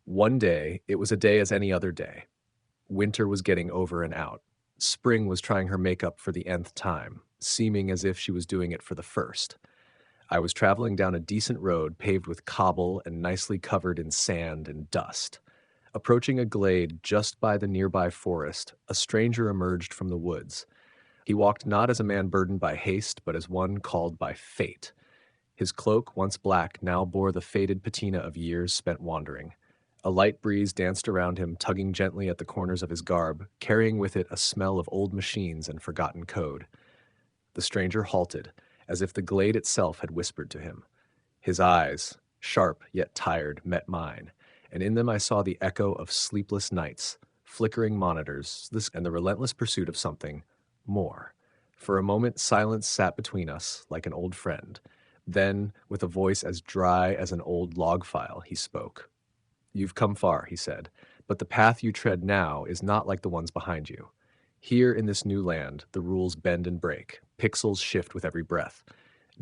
One day, it was a day as any other day. Winter was getting over and out. Spring was trying her makeup for the nth time, seeming as if she was doing it for the first. I was traveling down a decent road paved with cobble and nicely covered in sand and dust. Approaching a glade just by the nearby forest, a stranger emerged from the woods. He walked not as a man burdened by haste, but as one called by fate. His cloak, once black, now bore the faded patina of years spent wandering. A light breeze danced around him, tugging gently at the corners of his garb, carrying with it a smell of old machines and forgotten code. The stranger halted, as if the glade itself had whispered to him. His eyes, sharp yet tired, met mine, and in them I saw the echo of sleepless nights, flickering monitors, and the relentless pursuit of something more. For a moment, silence sat between us like an old friend. Then, with a voice as dry as an old log file, he spoke. "You've come far," he said, "but the path you tread now is not like the ones behind you. Here in this new land, the rules bend and break, pixels shift with every breath.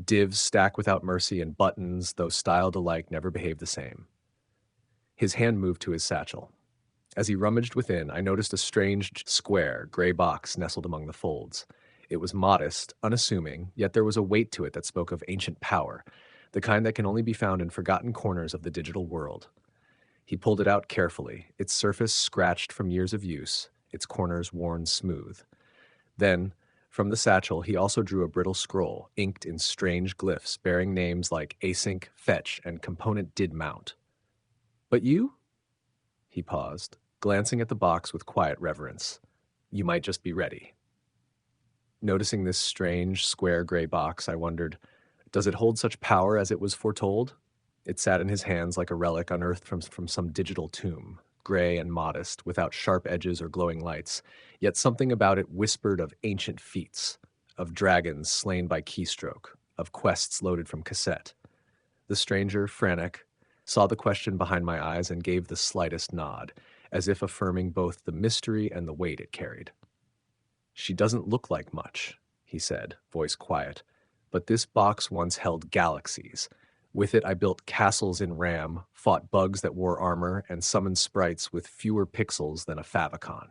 Divs stack without mercy, and buttons, though styled alike, never behave the same." His hand moved to his satchel. As he rummaged within, I noticed a strange, square, gray box nestled among the folds. It was modest, unassuming, yet there was a weight to it that spoke of ancient power, the kind that can only be found in forgotten corners of the digital world. He pulled it out carefully, its surface scratched from years of use, its corners worn smooth. Then, from the satchel, he also drew a brittle scroll, inked in strange glyphs bearing names like async, fetch, and component did mount. "But you?" He paused, glancing at the box with quiet reverence. "You might just be ready." Noticing this strange, square gray box, I wondered, does it hold such power as it was foretold? It sat in his hands like a relic unearthed from some digital tomb, gray and modest, without sharp edges or glowing lights, yet something about it whispered of ancient feats, of dragons slain by keystroke, of quests loaded from cassette. The stranger, Frantic, saw the question behind my eyes and gave the slightest nod, as if affirming both the mystery and the weight it carried. "She doesn't look like much," he said, voice quiet, "but this box once held galaxies. With it I built castles in RAM, fought bugs that wore armor, and summoned sprites with fewer pixels than a favicon."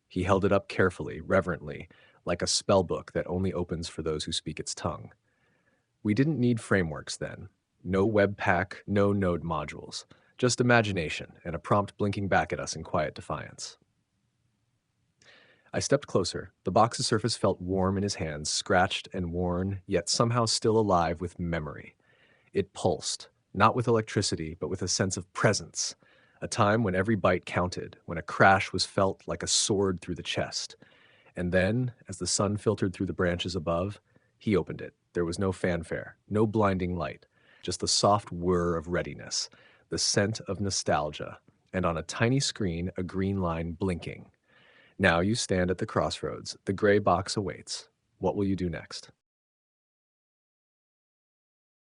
He held it up carefully, reverently, like a spell book that only opens for those who speak its tongue. We didn't need frameworks then. No Webpack, no node modules. Just imagination and a prompt blinking back at us in quiet defiance. I stepped closer. The box's surface felt warm in his hands, scratched and worn, yet somehow still alive with memory. It pulsed, not with electricity, but with a sense of presence, a time when every byte counted, when a crash was felt like a sword through the chest. And then, as the sun filtered through the branches above, he opened it. There was no fanfare, no blinding light, just the soft whir of readiness, the scent of nostalgia, and on a tiny screen, a green line blinking. "Now you stand at the crossroads. The gray box awaits. What will you do next?"